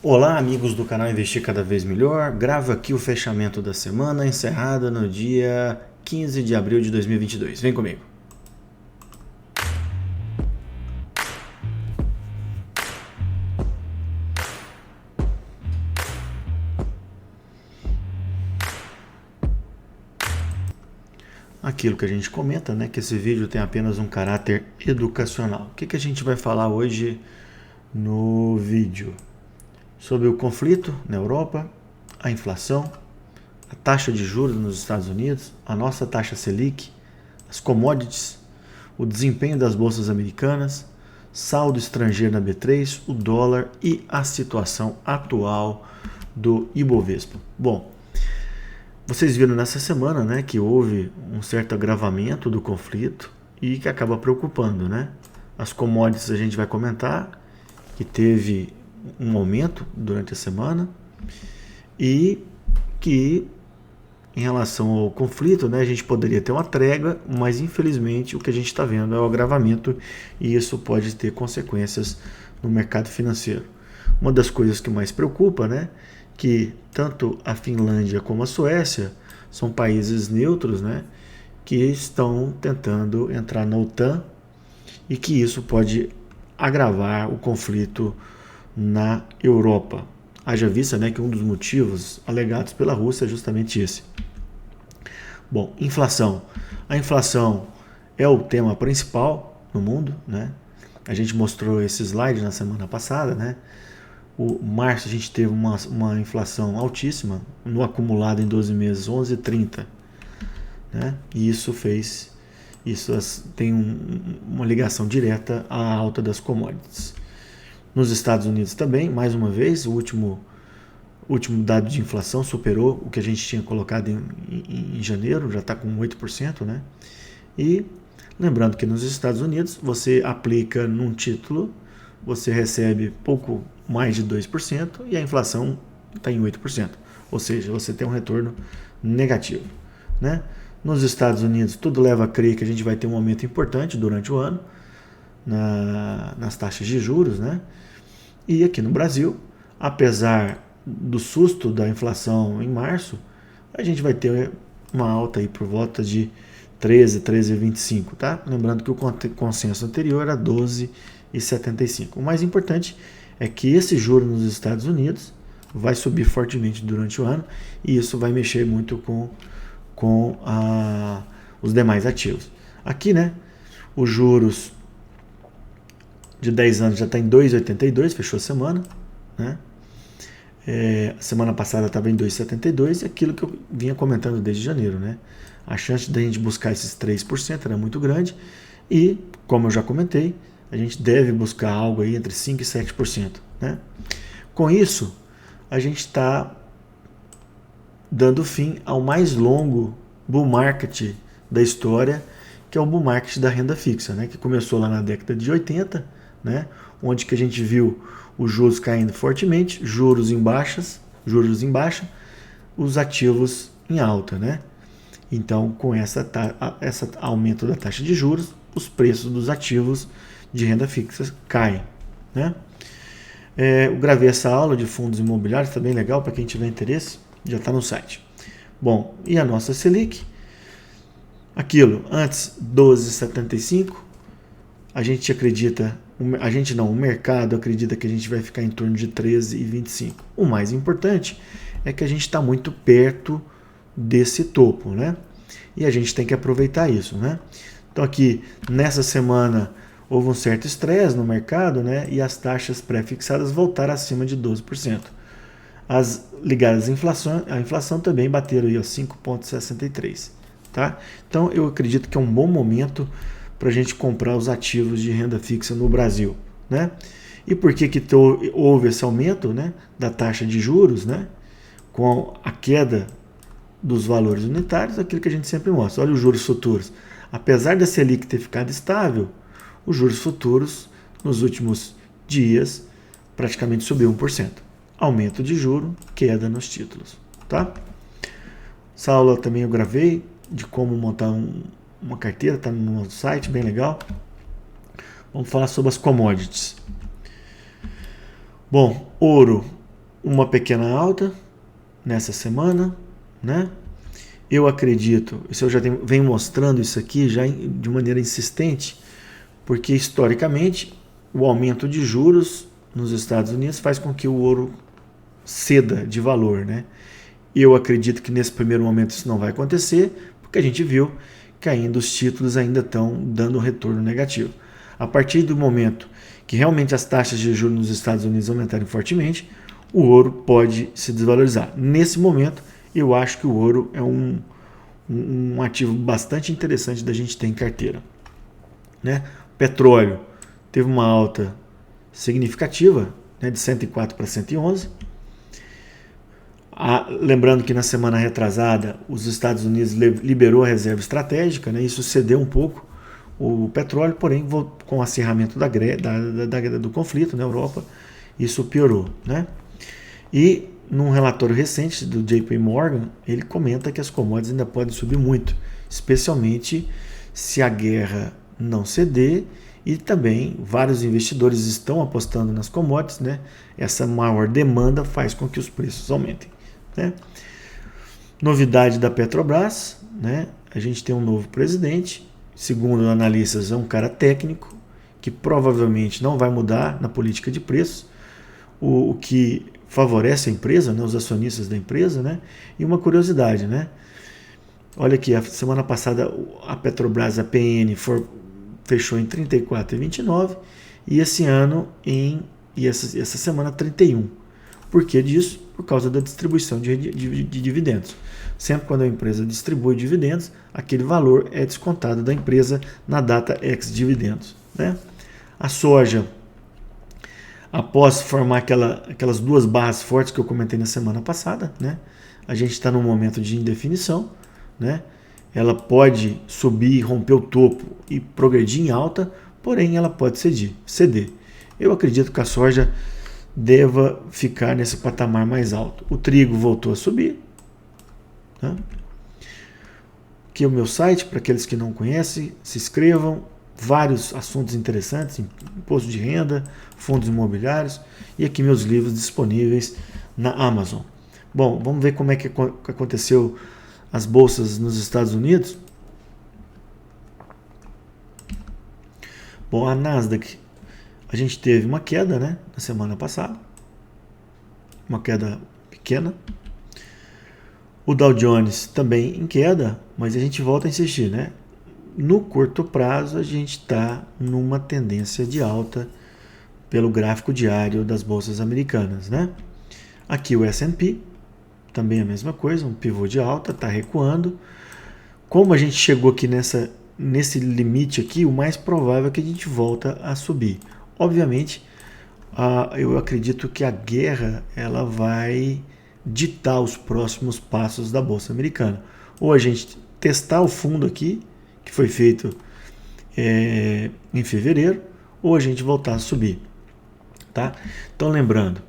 Olá, amigos do canal Investir Cada Vez Melhor. Gravo aqui o fechamento da semana, encerrada no dia 15 de abril de 2022. Vem comigo. Aquilo que a gente comenta, né, que esse vídeo tem apenas um caráter educacional. O que a gente vai falar hoje no vídeo? Sobre o conflito na Europa, a inflação, a taxa de juros nos Estados Unidos, a nossa taxa Selic, as commodities, o desempenho das bolsas americanas, saldo estrangeiro na B3, o dólar e a situação atual do Ibovespa. Bom, vocês viram nessa semana, né, que houve um certo agravamento do conflito e que acaba preocupando, né? As commodities a gente vai comentar que teve um aumento durante a semana e que em relação ao conflito, né, a gente poderia ter uma trégua, mas infelizmente o que a gente está vendo é o agravamento e isso pode ter consequências no mercado financeiro. Uma das coisas que mais preocupa, né, que tanto a Finlândia como a Suécia são países neutros, né, que estão tentando entrar na OTAN e que isso pode agravar o conflito na Europa. Haja vista, né, que um dos motivos alegados pela Rússia é justamente esse. Bom, inflação. A inflação é o tema principal no mundo, né? A gente mostrou esse slide na semana passada, né? O março a gente teve uma inflação altíssima, no acumulado em 12 meses, 11,30, né? E isso tem uma ligação direta à alta das commodities. Nos Estados Unidos também, mais uma vez, o último dado de inflação superou o que a gente tinha colocado em janeiro, já está com 8%, né? E lembrando que nos Estados Unidos você aplica num título, você recebe pouco mais de 2% e a inflação está em 8%, ou seja, você tem um retorno negativo, né? Nos Estados Unidos tudo leva a crer que a gente vai ter um aumento importante durante o ano nas taxas de juros, né? E aqui no Brasil, apesar do susto da inflação em março, a gente vai ter uma alta aí por volta de 13,25, tá? Lembrando que o consenso anterior era 12,75. O mais importante é que esse juro nos Estados Unidos vai subir fortemente durante o ano e isso vai mexer muito com os demais ativos. Aqui, né, os juros de 10 anos já está em 2,82, fechou a semana, né? A semana passada estava em 2,72 e aquilo que eu vinha comentando desde janeiro, né? A chance de a gente buscar esses 3% era muito grande e, como eu já comentei, a gente deve buscar algo aí entre 5% e 7%, né? Com isso, a gente está dando fim ao mais longo bull market da história, que é o bull market da renda fixa, né? Que começou lá na década de 80, né? Onde que a gente viu os juros caindo fortemente, juros em baixa, os ativos em alta, né? Então, com esse aumento da taxa de juros, os preços dos ativos de renda fixa caem, né? Eu gravei essa aula de fundos imobiliários, está bem legal para quem tiver interesse, já está no site. Bom, e a nossa Selic? Aquilo, antes 12,75, a gente acredita, o mercado acredita que a gente vai ficar em torno de 13,25. O mais importante é que a gente está muito perto desse topo, né? E a gente tem que aproveitar isso, né? Então aqui, nessa semana, houve um certo estresse no mercado, né? E as taxas pré-fixadas voltaram acima de 12%. As ligadas à inflação também bateram aí, 5,63%, tá? Então eu acredito que é um bom momento para a gente comprar os ativos de renda fixa no Brasil, né? E por que houve esse aumento, né, da taxa de juros, né? Com a queda dos valores unitários, aquilo que a gente sempre mostra. Olha os juros futuros. Apesar da Selic ter ficado estável, os juros futuros nos últimos dias praticamente subiu 1%. Aumento de juro, queda nos títulos, tá? Essa aula também eu gravei de como montar uma carteira, está no nosso site, bem legal. Vamos falar sobre as commodities. Bom, ouro uma pequena alta nessa semana, né? Eu acredito, isso eu já venho mostrando isso aqui já de maneira insistente, porque historicamente o aumento de juros nos Estados Unidos faz com que o ouro ceda de valor, né? Eu acredito que nesse primeiro momento isso não vai acontecer, porque a gente viu que ainda os títulos ainda estão dando retorno negativo. A partir do momento que realmente as taxas de juros nos Estados Unidos aumentarem fortemente, o ouro pode se desvalorizar. Nesse momento, eu acho que o ouro é um ativo bastante interessante da gente ter em carteira, né? Petróleo teve uma alta significativa, né, de 104 para 111. Lembrando que na semana retrasada os Estados Unidos liberou a reserva estratégica, né, isso cedeu um pouco o petróleo, porém com o acirramento do conflito na Europa, isso piorou, né? E num relatório recente do JP Morgan, ele comenta que as commodities ainda podem subir muito, especialmente se a guerra não ceder, e também vários investidores estão apostando nas commodities, né? Essa maior demanda faz com que os preços aumentem, né? Novidade da Petrobras, né? A gente tem um novo presidente, segundo analistas é um cara técnico, que provavelmente não vai mudar na política de preços, o que favorece a empresa, né, os acionistas da empresa, né? E uma curiosidade, né? Olha aqui, a semana passada a Petrobras, a PN, fechou em 34,29 e esse ano essa semana 31. Por que disso? Por causa da distribuição de dividendos. Sempre quando a empresa distribui dividendos, aquele valor é descontado da empresa na data ex-dividendos, né? A soja, após formar aquelas duas barras fortes que eu comentei na semana passada, né? A gente está num momento de indefinição, né? Ela pode subir, romper o topo e progredir em alta, porém ela pode ceder. Eu acredito que a soja deva ficar nesse patamar mais alto. O trigo voltou a subir, né? Aqui é o meu site, para aqueles que não conhecem, se inscrevam. Vários assuntos interessantes, imposto de renda, fundos imobiliários e aqui meus livros disponíveis na Amazon. Bom, vamos ver como é que aconteceu as bolsas nos Estados Unidos. Bom, a Nasdaq, a gente teve uma queda, né, na semana passada, uma queda pequena. O Dow Jones também em queda, mas a gente volta a insistir, né? No curto prazo, a gente está numa tendência de alta pelo gráfico diário das bolsas americanas, né? Aqui o S&P, também a mesma coisa, um pivô de alta, está recuando. Como a gente chegou aqui nesse limite aqui, o mais provável é que a gente volta a subir. Obviamente, eu acredito que a guerra ela vai ditar os próximos passos da bolsa americana. Ou a gente testar o fundo aqui, que foi feito em fevereiro, ou a gente voltar a subir, tá? Então lembrando,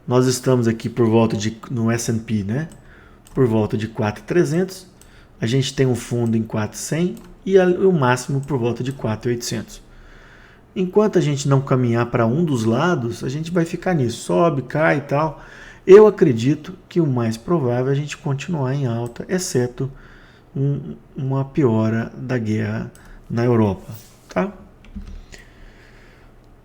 nós estamos aqui por volta no S&P, né? Por volta de 4.300, a gente tem um fundo em 4.100 e o máximo por volta de 4.800. Enquanto a gente não caminhar para um dos lados, a gente vai ficar nisso, sobe, cai e tal. Eu acredito que o mais provável é a gente continuar em alta, exceto uma piora da guerra na Europa, tá?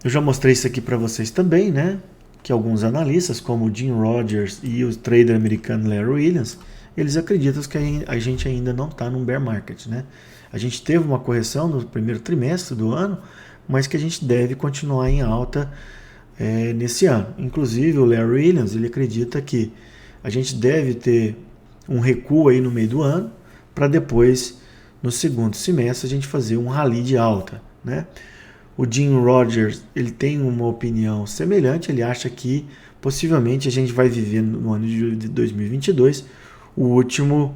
Eu já mostrei isso aqui para vocês também, né? Que alguns analistas, como o Jim Rogers e o trader americano Larry Williams, eles acreditam que a gente ainda não está num bear market, né? A gente teve uma correção no primeiro trimestre do ano, mas que a gente deve continuar em alta nesse ano. Inclusive o Larry Williams, ele acredita que a gente deve ter um recuo aí no meio do ano, para depois, no segundo semestre, a gente fazer um rally de alta, né? O Jim Rogers, ele tem uma opinião semelhante, ele acha que possivelmente a gente vai viver no ano de 2022 o último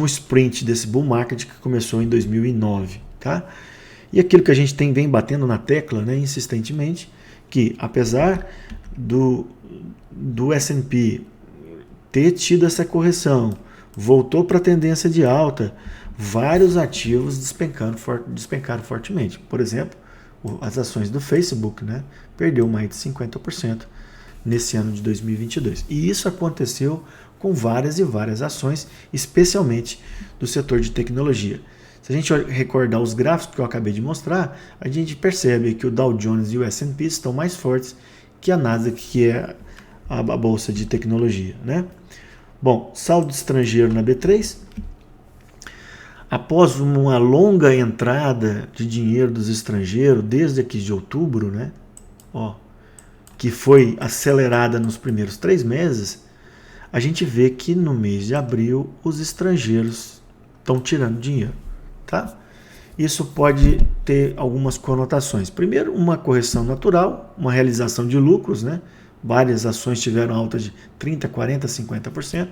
sprint desse bull market que começou em 2009, tá? E aquilo que a gente vem batendo na tecla, né, insistentemente, que apesar do S&P ter tido essa correção, voltou para a tendência de alta, vários ativos despencaram fortemente. Por exemplo, as ações do Facebook, né, perdeu mais de 50% nesse ano de 2022. E isso aconteceu com várias e várias ações, especialmente do setor de tecnologia. Se a gente recordar os gráficos que eu acabei de mostrar, a gente percebe que o Dow Jones e o S&P estão mais fortes que a Nasdaq, que é a bolsa de tecnologia, né? Bom, saldo estrangeiro na B3. Após uma longa entrada de dinheiro dos estrangeiros, desde aqui de outubro, né? Que foi acelerada nos primeiros 3 meses, a gente vê que no mês de abril os estrangeiros estão tirando dinheiro, tá? Isso pode ter algumas conotações. Primeiro, uma correção natural, uma realização de lucros, né? Várias ações tiveram alta de 30%, 40%, 50%,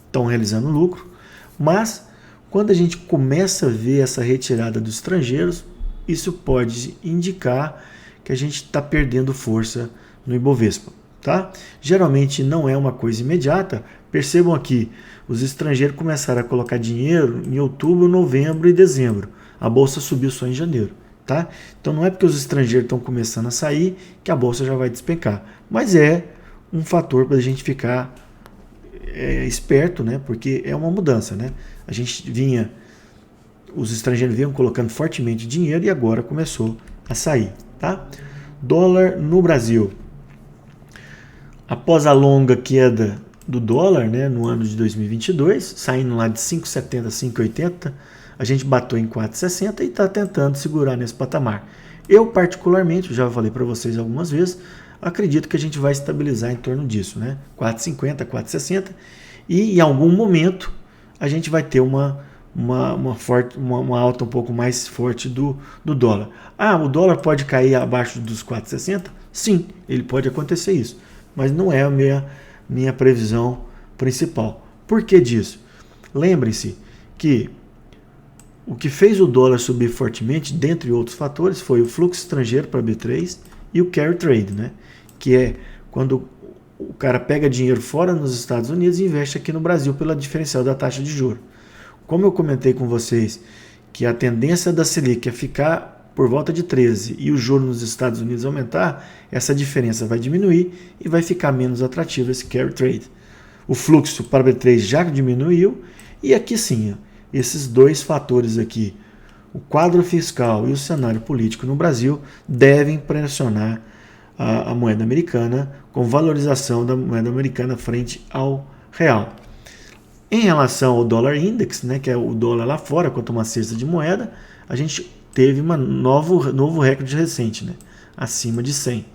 estão realizando lucro, mas quando a gente começa a ver essa retirada dos estrangeiros, isso pode indicar que a gente está perdendo força no Ibovespa, tá? Geralmente não é uma coisa imediata. Percebam aqui, os estrangeiros começaram a colocar dinheiro em outubro, novembro e dezembro. A bolsa subiu só em janeiro, tá? Então não é porque os estrangeiros estão começando a sair que a bolsa já vai despencar, mas é um fator para a gente ficar esperto, né? Porque é uma mudança, né? Os estrangeiros vinham colocando fortemente dinheiro e agora começou a sair, tá? Dólar no Brasil. Após a longa queda do dólar, né, no ano de 2022, saindo lá de 5,70, 5,80, a gente bateu em 4,60 e está tentando segurar nesse patamar. Eu, particularmente, já falei para vocês algumas vezes, acredito que a gente vai estabilizar em torno disso, né? 4,50, 4,60, e em algum momento a gente vai ter uma alta um pouco mais forte do dólar. O dólar pode cair abaixo dos 4,60? Sim, ele pode acontecer isso, mas não é a minha previsão principal. Por que disso? Lembrem-se que o que fez o dólar subir fortemente, dentre outros fatores, foi o fluxo estrangeiro para B3 e o carry trade, né? Que é quando o cara pega dinheiro fora nos Estados Unidos e investe aqui no Brasil pela diferencial da taxa de juros. Como eu comentei com vocês que a tendência da Selic é ficar por volta de 13 e o juro nos Estados Unidos aumentar, essa diferença vai diminuir e vai ficar menos atrativo esse carry trade. O fluxo para B3 já diminuiu e aqui sim, esses dois fatores aqui, o quadro fiscal e o cenário político no Brasil, devem pressionar a moeda americana, com valorização da moeda americana frente ao real. Em relação ao dólar index, né, que é o dólar lá fora, quanto uma cesta de moeda, a gente teve um novo recorde recente, né, acima de 100.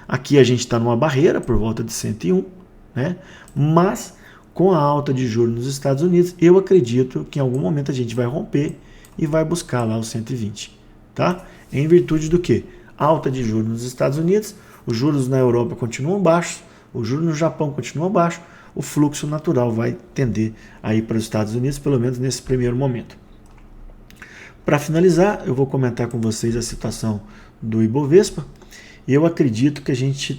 Aqui a gente está numa barreira por volta de 101, né, mas com a alta de juros nos Estados Unidos, eu acredito que em algum momento a gente vai romper e vai buscar lá os 120. Tá? Em virtude do quê? Alta de juros nos Estados Unidos, os juros na Europa continuam baixos, os juros no Japão continuam baixos, o fluxo natural vai tender a ir para os Estados Unidos, pelo menos nesse primeiro momento. Para finalizar, eu vou comentar com vocês a situação do Ibovespa, e eu acredito que a gente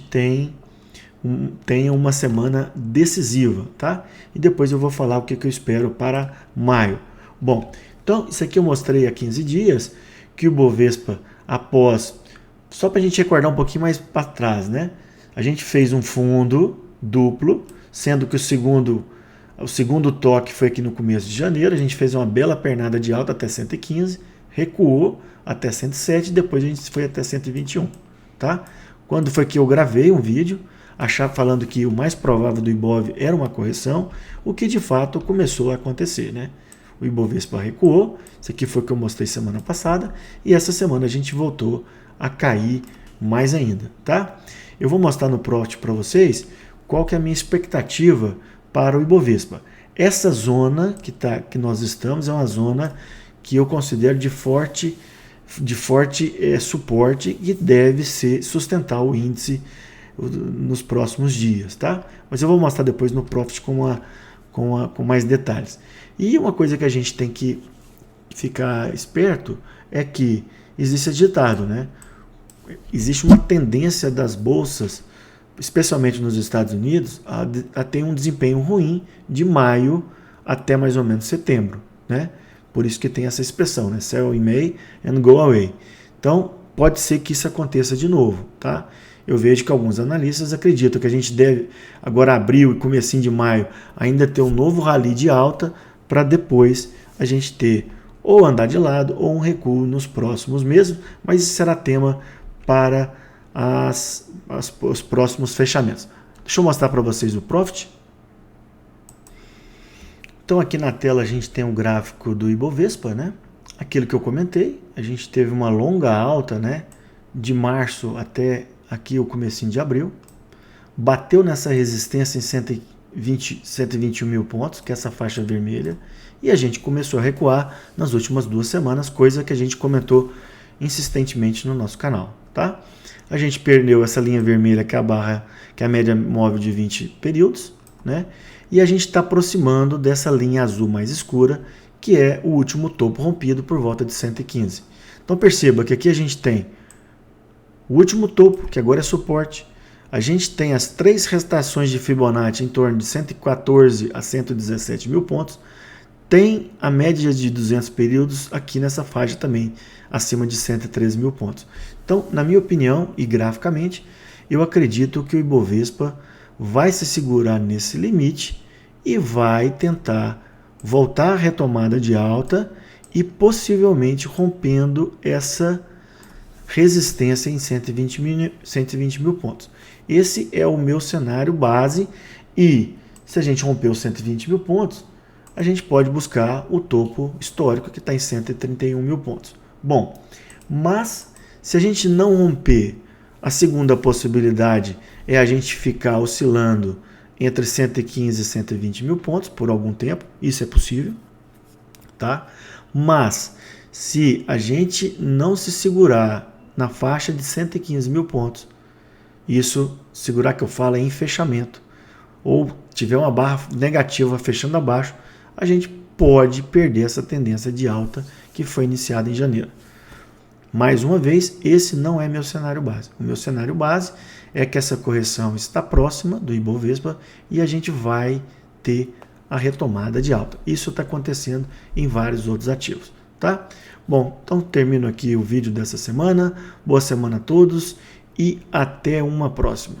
tenha uma semana decisiva, tá? E depois eu vou falar o que eu espero para maio. Bom, então isso aqui eu mostrei há 15 dias, que o Ibovespa, só para a gente recordar um pouquinho mais para trás, né? A gente fez um fundo duplo, sendo que o segundo toque foi aqui no começo de janeiro, a gente fez uma bela pernada de alta até 115, recuou até 107, depois a gente foi até 121, tá? Quando foi que eu gravei um vídeo, falando que o mais provável do Ibov era uma correção, o que de fato começou a acontecer, né? O Ibovespa recuou, isso aqui foi o que eu mostrei semana passada, e essa semana a gente voltou a cair mais ainda, tá? Eu vou mostrar no Profit para vocês qual que é a minha expectativa para o Ibovespa. Essa zona que nós estamos é uma zona que eu considero de forte suporte e deve sustentar o índice nos próximos dias, tá? Mas eu vou mostrar depois no Profit com mais detalhes. E uma coisa que a gente tem que ficar esperto é que existe esse ditado, né? Existe uma tendência das bolsas, especialmente nos Estados Unidos, a ter um desempenho ruim de maio até mais ou menos setembro, né? Por isso que tem essa expressão, né? Sell in May and go away. Então, pode ser que isso aconteça de novo, tá? eu vejo que alguns analistas acreditam que a gente deve, agora abril e comecinho de maio, ainda ter um novo rally de alta para depois a gente ter ou andar de lado ou um recuo nos próximos meses, mas isso será tema para os próximos fechamentos. Deixa eu mostrar para vocês o Profit. Então aqui na tela a gente tem um gráfico do Ibovespa, né? Aquilo que eu comentei, a gente teve uma longa alta, né? De março até aqui o comecinho de abril, bateu nessa resistência em 121 mil pontos, que é essa faixa vermelha, e a gente começou a recuar nas últimas 2 semanas, coisa que a gente comentou insistentemente no nosso canal, tá? A gente perdeu essa linha vermelha, que é a barra, que é a média móvel de 20 períodos, né? E a gente está aproximando dessa linha azul mais escura, que é o último topo rompido por volta de 115. Então perceba que aqui a gente tem o último topo, que agora é suporte. A gente tem as 3 restações de Fibonacci em torno de 114 a 117 mil pontos. Tem a média de 200 períodos aqui nessa faixa também, acima de 113 mil pontos. Então, na minha opinião e graficamente, eu acredito que o Ibovespa vai se segurar nesse limite e vai tentar voltar à retomada de alta e possivelmente rompendo essa resistência em 120 mil pontos. Esse é o meu cenário base e se a gente romper os 120 mil pontos, a gente pode buscar o topo histórico que está em 131 mil pontos. Bom, mas se a gente não romper, a segunda possibilidade é a gente ficar oscilando entre 115 e 120 mil pontos por algum tempo, isso é possível, tá? Mas se a gente não se segurar na faixa de 115 mil pontos, isso, segurar que eu falo é em fechamento, ou tiver uma barra negativa fechando abaixo, a gente pode perder essa tendência de alta que foi iniciada em janeiro. Mais uma vez, esse não é meu cenário base. O meu cenário base é que essa correção está próxima do Ibovespa e a gente vai ter a retomada de alta. Isso está acontecendo em vários outros ativos, tá? Bom, então termino aqui o vídeo dessa semana. Boa semana a todos e até uma próxima.